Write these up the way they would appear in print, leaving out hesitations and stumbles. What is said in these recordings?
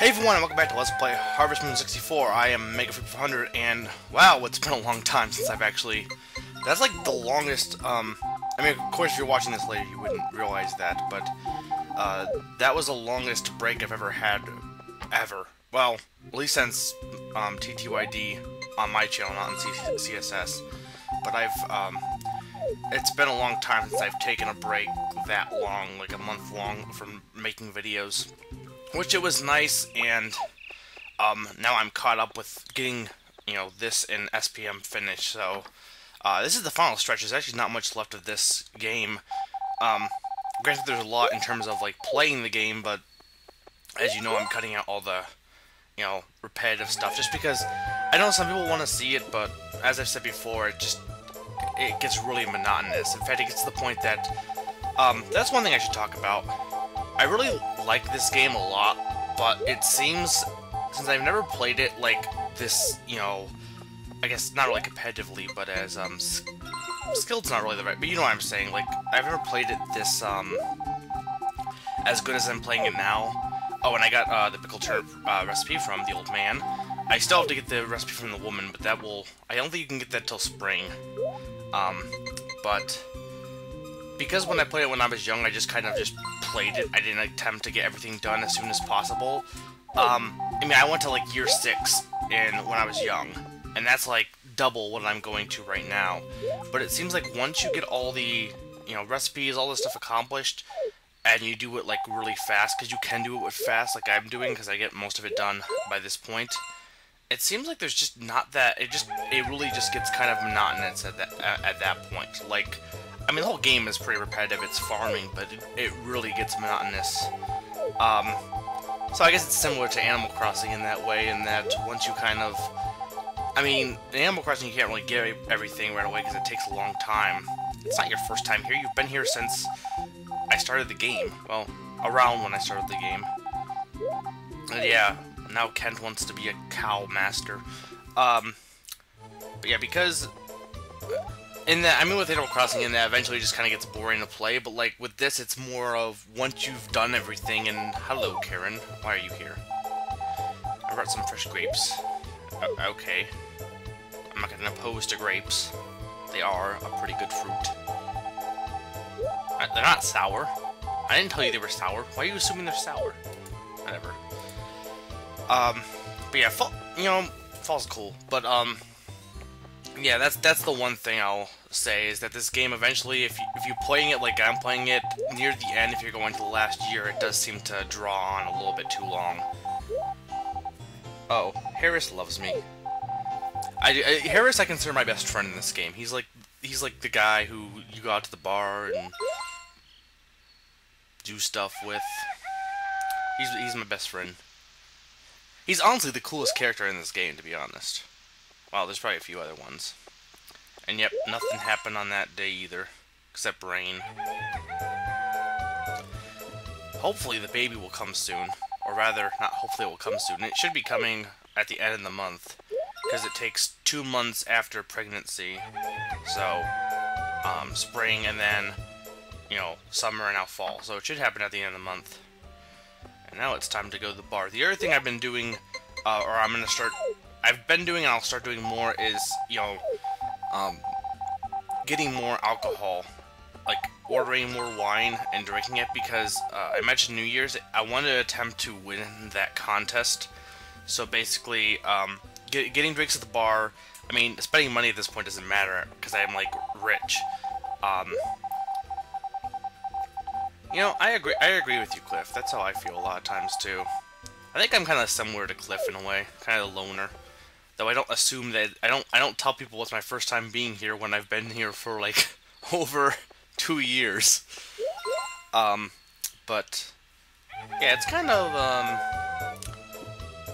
Hey everyone, and welcome back to Let's Play Harvest Moon 64. I am MegaFreak400, and wow, it's been a long time since I've actually... That's like the longest, I mean, of course, if you're watching this later, you wouldn't realize that, but, that was the longest break I've ever had, ever. Well, at least since, TTYD on my channel, not on CSS. But it's been a long time since I've taken a break that long, like a month long, from making videos. Which it was nice, and now I'm caught up with getting, you know, this in SPM finished. So this is the final stretch. There's actually not much left of this game. Granted, there's a lot in terms of like playing the game, but as you know, I'm cutting out all the, you know, repetitive stuff just because I know some people want to see it, but as I've said before, it gets really monotonous. In fact, it gets to the point that that's one thing I should talk about. I really like this game a lot, but it seems, since I've never played it like this, you know, I guess not really competitively, but as, skilled's not really the right, but you know what I'm saying, like, I've never played it this, as good as I'm playing it now. Oh, and I got, the pickle turnip, recipe from the old man. I still have to get the recipe from the woman, but that will, I don't think you can get that till spring. But because when I played it when I was young, I just kind of just played it. I didn't attempt to get everything done as soon as possible. I mean, I went to like year 6 when I was young, and that's like double what I'm going to right now. But it seems like once you get all the, you know, recipes, all this stuff accomplished, and you do it like really fast, because you can do it fast like I'm doing, because I get most of it done by this point. It seems like there's just not that, it really just gets kind of monotonous at that point. Like, I mean, the whole game is pretty repetitive, it's farming, but it really gets monotonous. So I guess it's similar to Animal Crossing in that way, in that once you kind of... I mean, in Animal Crossing you can't really get everything right away because it takes a long time. It's not your first time here, you've been here since I started the game. Well, around when I started the game. And yeah, now Kent wants to be a cow master. But yeah, because... in that, I mean, with Animal Crossing, in that eventually it just kind of gets boring to play, but like with this, it's more of once you've done everything, and hello, Karen, why are you here? I brought some fresh grapes. Okay. I'm not going to oppose to grapes. They are a pretty good fruit. They're not sour. I didn't tell you they were sour. Why are you assuming they're sour? Whatever. But yeah, fall, you know, fall's cool, but, yeah, that's the one thing I'll say, is that this game eventually, if you're playing it like I'm playing it, near the end, if you're going to the last year, it does seem to draw on a little bit too long. Oh, Harris loves me. Harris I consider my best friend in this game. He's like the guy who you go out to the bar and do stuff with. He's my best friend. He's honestly the coolest character in this game, to be honest. Well, there's probably a few other ones. And yep, nothing happened on that day either, except rain. Hopefully the baby will come soon. Or rather, not hopefully it will come soon. It should be coming at the end of the month, because it takes 2 months after pregnancy. So, spring and then, you know, summer and now fall. So it should happen at the end of the month. And now it's time to go to the bar. The other thing I've been doing, I've been doing and I'll start doing more is, you know, getting more alcohol. Like, ordering more wine and drinking it, because I mentioned New Year's, I want to attempt to win that contest. So basically, getting drinks at the bar, I mean, spending money at this point doesn't matter, because I'm, like, rich. You know, I agree with you, Cliff. That's how I feel a lot of times, too. I think I'm kind of similar to Cliff in a way, kind of a loner. Though I don't assume that, I don't tell people it's my first time being here when I've been here for, like, over 2 years. But, yeah, it's kind of,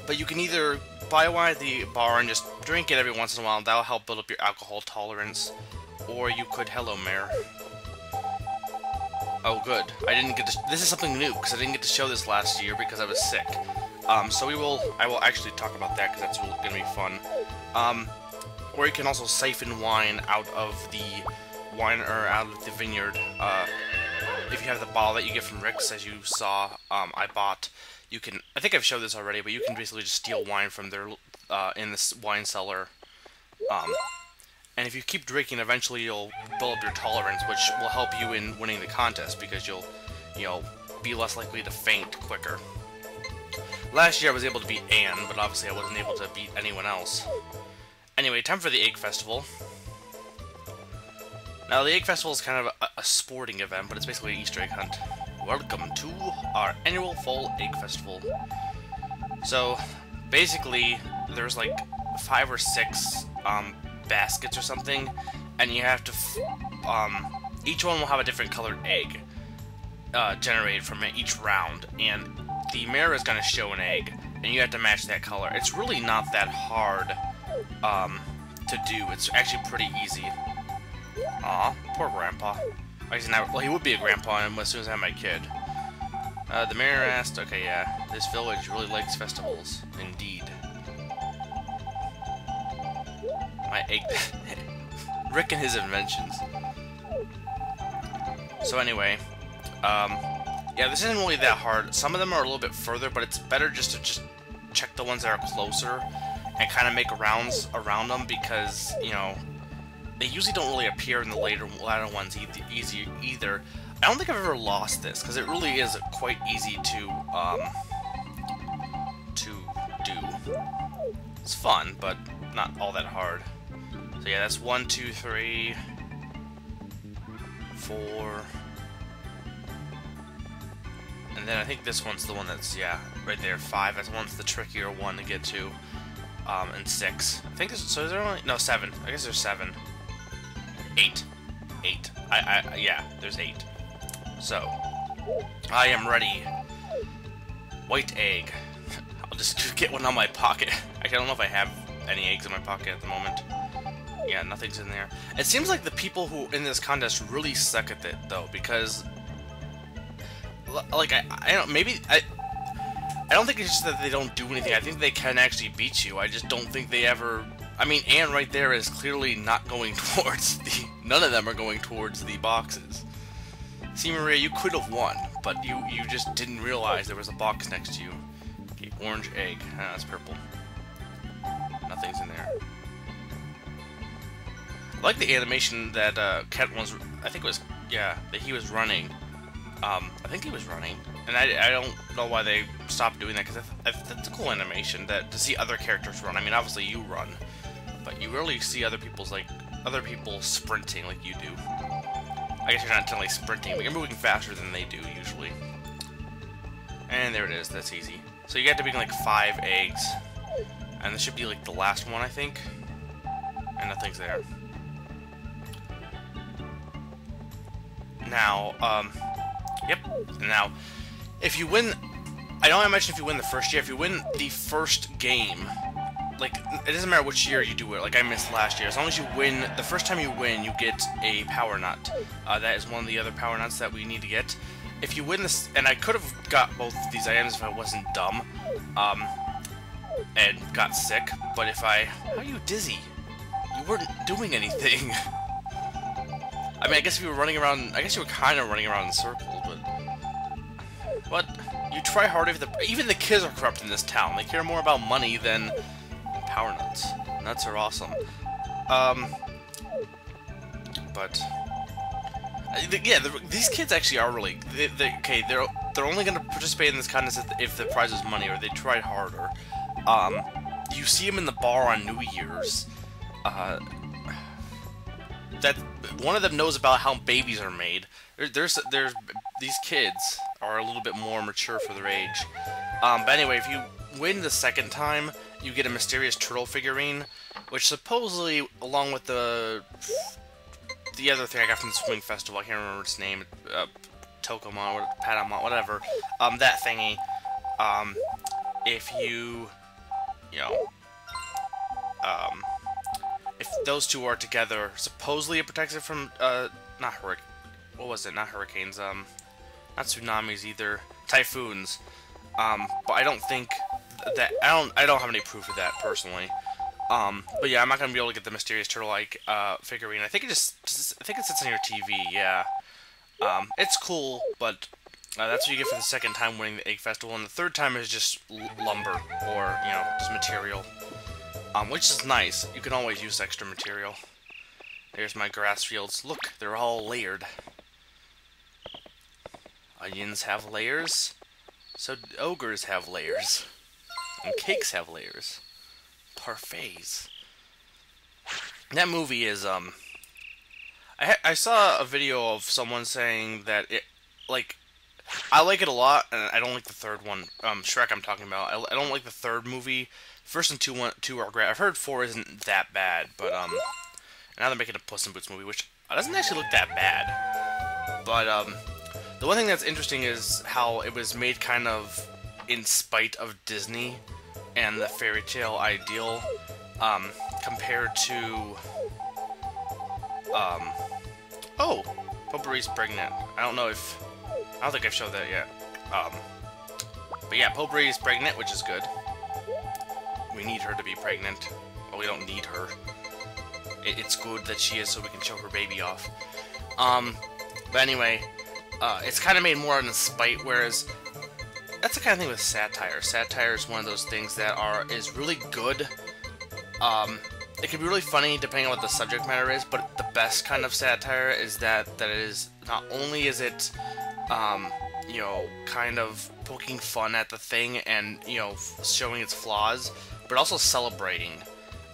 but you can either buy wine at the bar and just drink it every once in a while, and that'll help build up your alcohol tolerance. Or you could, hello, Mare. Oh, good. I didn't get to, this is something new, because I didn't get to show this last year because I was sick. So I will actually talk about that, because that's going to be fun. Or you can also siphon wine out of the out of the vineyard. If you have the bottle that you get from Rick's, as you saw, I bought, you can, I think I've showed this already, but you can basically just steal wine from their, in this wine cellar. And if you keep drinking, eventually you'll build up your tolerance, which will help you in winning the contest, because you'll, be less likely to faint quicker. Last year I was able to beat Anne, but obviously I wasn't able to beat anyone else. Anyway, time for the Egg Festival. Now, the Egg Festival is kind of a sporting event, but it's basically an Easter egg hunt. Welcome to our annual Fall Egg Festival. So, basically, there's like 5 or 6 baskets or something, and you have to, each one will have a different colored egg generated from each round, and the mirror is going to show an egg, and you have to match that color. It's really not that hard to do. It's actually pretty easy. Aw, poor Grandpa. Well, he would be a grandpa as soon as I have my kid. The mayor asked, okay, yeah, this village really likes festivals. Indeed. My egg... Rick and his inventions. So anyway, yeah, this isn't really that hard. Some of them are a little bit further, but it's better just to check the ones that are closer and kind of make rounds around them, because, they usually don't really appear in the latter ones either. I don't think I've ever lost this, because it really is quite easy to do. It's fun, but not all that hard. So yeah, that's 1, 2, 3, 4, and then I think this one's the one that's, yeah, right there, 5. That one's the trickier one to get to, and 6. I think so. Is there only, no, 7? I guess there's 7. 8. Yeah, there's 8. So, I am ready. White egg. I'll just get one on my pocket. I don't know if I have any eggs in my pocket at the moment. Yeah, nothing's in there. It seems like the people who in this contest really suck at it, though, because, like, I don't, maybe, I don't think it's just that they don't do anything. I think they can actually beat you. I just don't think they ever... I mean, Anne right there is clearly not going towards the... None of them are going towards the boxes. See, Maria, you could have won, but you just didn't realize there was a box next to you. Okay, orange egg. Ah, that's purple. Nothing's in there. I like the animation that Kent was... I think it was... Yeah, that he was running. I think he was running. And I don't know why they stopped doing that, because that's a cool animation, that to see other characters run. I mean, obviously you run, but you rarely see other people sprinting like you do. I guess you're not technically sprinting, but you're moving faster than they do usually. And there it is. That's easy. So you got to be like 5 eggs, and this should be like the last one, I think. And nothing's there. Now, yep. Now, if you win, I know I mentioned if you win the first year. If you win the first game, like, it doesn't matter which year you do it, like I missed last year. As long as you win, the first time you win, you get a power nut. That is one of the other power nuts that we need to get. If you win this, and I could have got both of these items if I wasn't dumb, and got sick, but if I... How are you dizzy? You weren't doing anything. I mean, I guess if you were running around, I guess you were kind of running around in circles, but... What? You try hard if even the kids are corrupt in this town. They care more about money than power nuts. Nuts are awesome. But yeah, these kids actually are really okay. They're only going to participate in this contest if the prize is money, or they try harder. You see them in the bar on New Year's. That one of them knows about how babies are made. There's these kids are a little bit more mature for their age. But anyway, if you win the second time, you get a mysterious turtle figurine, which supposedly, along with the other thing I got from the Swing Festival, I can't remember its name, Tokomon, or Patamon, whatever, that thingy, if you if those two are together, supposedly it protects it from, not hurricanes, not tsunamis either, typhoons, but I don't think that, I don't have any proof of that, personally. But yeah, I'm not gonna be able to get the mysterious turtle-like, figurine. I think it sits on your TV, yeah. It's cool, but That's what you get for the second time winning the Egg Festival, and the third time is just lumber, or, you know, just material. Which is nice. You can always use extra material. There's my grass fields. Look, they're all layered. Onions have layers, so ogres have layers. And cakes have layers. Parfaits. That movie is, I saw a video of someone saying that it, like, I like it a lot, and I don't like the third one. Shrek I'm talking about. I don't like the third movie. First and two are great. I've heard 4 isn't that bad, but, now they're making a Puss in Boots movie, which doesn't actually look that bad. But, the one thing that's interesting is how it was made kind of in spite of Disney and the fairy tale ideal, compared to, oh, Potpourri's pregnant. I don't think I've showed that yet. But yeah, Potpourri is pregnant, which is good. We need her to be pregnant. Well, we don't need her. It's good that she is so we can show her baby off. But anyway, it's kind of made more in spite, whereas that's the kind of thing with satire. Satire is one of those things that is really good. It can be really funny depending on what the subject matter is, but the best kind of satire is that it is, not only is it, you know, kind of poking fun at the thing and, you know, showing its flaws, but also celebrating.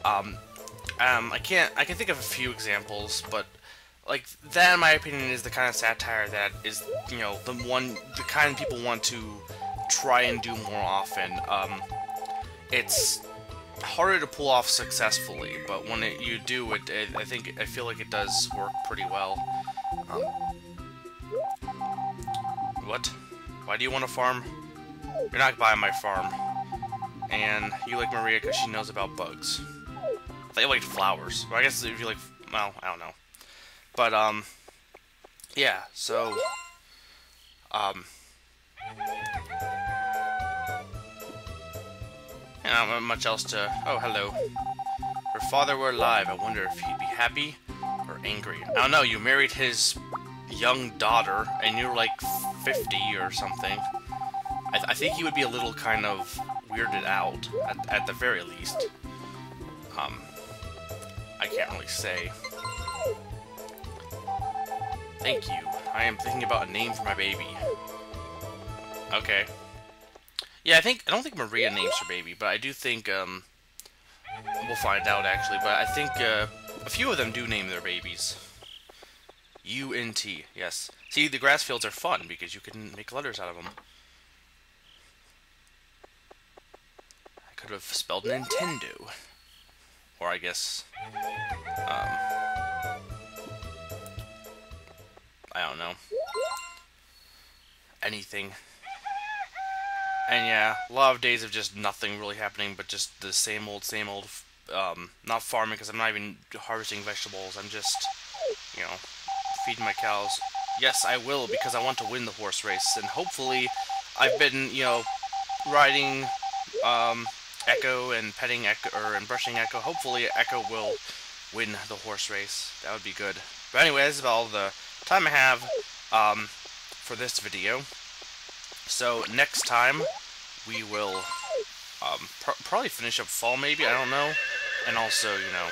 I can think of a few examples, but, like, that, in my opinion, is the kind of satire that is, you know, the kind people want to try and do more often. It's harder to pull off successfully, but when you do, I feel like it does work pretty well. What? Why do you want to farm? You're not buying my farm. And you like Maria because she knows about bugs. I thought you liked flowers. Well, I guess if you like, well, I don't know. But, yeah, so, not much else to, oh, hello. If her father were alive, I wonder if he'd be happy or angry. I don't know, you married his young daughter, and you're like 50 or something. I think he would be a little kind of weirded out, at the very least. I can't really say. Thank you. I am thinking about a name for my baby. Okay. Yeah, I don't think Maria names her baby, but I do think, we'll find out, actually, but I think, a few of them do name their babies. U-N-T, yes. See, the grass fields are fun, because you can make letters out of them. I could have spelled Nintendo. Or, I guess, I don't know. Anything. And yeah, a lot of days of just nothing really happening, but just the same old, not farming, because I'm not even harvesting vegetables, I'm just, you know, feeding my cows. Yes, I will, because I want to win the horse race, and hopefully, I've been, you know, riding, Echo and petting Echo, and brushing Echo. Hopefully, Echo will win the horse race. That would be good. But anyway, this is about all the time I have, for this video. So, next time, we will, probably finish up fall, maybe, I don't know. And also, you know,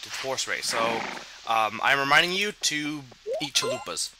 do the horse race. So, I'm reminding you to eat chalupas.